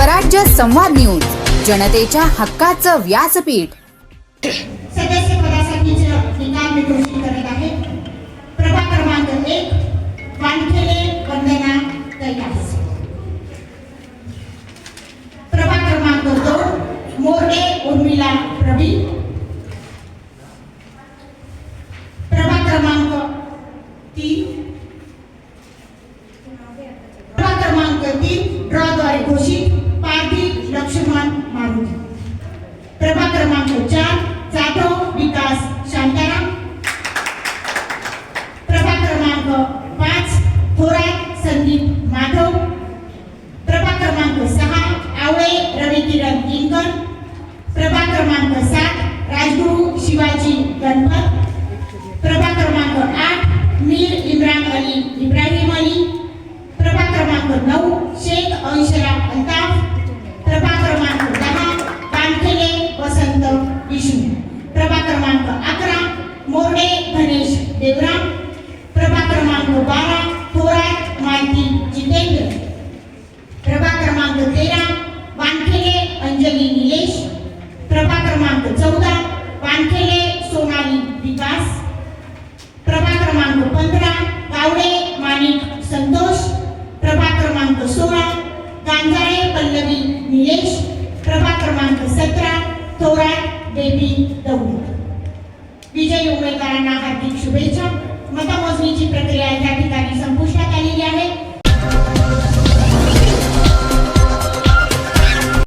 स्वराज्य संवाद न्यूज, जनतेच्या हक्काचं व्यासपीठ। सदस्य पदासाठीचे निकाल मी घोषित करत आहे। प्रभाग क्रमांक 1 वानखेडे वंदना कैलास। प्रभाग क्रमांक 2 मोरडे उर्मिला प्रवीण। प्रभाग क्रमांक 3 ड्रॉद्वारे घोषित पारधी लक्ष्मण मारुती। प्रभाग क्रमांक 4 जाधव विकास शांताराम। प्रभाग क्रमांक 5 थोरात संदीप माधव। प्रभाग क्रमांक 6 आवळे रविकिरण किंकर। प्रभाग क्रमांक 7 राजगुरू शिवाजी गणपत। प्रभाग क्रमांक 8 मीर इम्रान अली इब्राहिम अली। प्रभाग क्रमांक 9 शेख अंशराव अल्ताफ। प्रभाग क्रमांक 10 वानखेडे वसंत विष्णू। प्रभाग क्रमांक 11 मोरडे गणेश देवराम। प्रभाग क्रमांक 12 थोरात मालती जितेंद्र। प्रभाग क्रमांक 13 वानखेडे अंजली निलेश। प्रभाग क्रमांक 14 वानखेडे सोनाली विकास। प्रभाग क्रमांक 15 गावडे माणिक संतोष। प्रभाग क्रमांक 16 गांजाळे पल्लवी निलेश। प्रभाग क्रमांक 17 थोरात बेबी दौलत। विजयी उमेदवारांना हार्दिक शुभेच्छा। मतमोजणीची प्रक्रिया या ठिकाणी संपुष्टात आलेली आहे।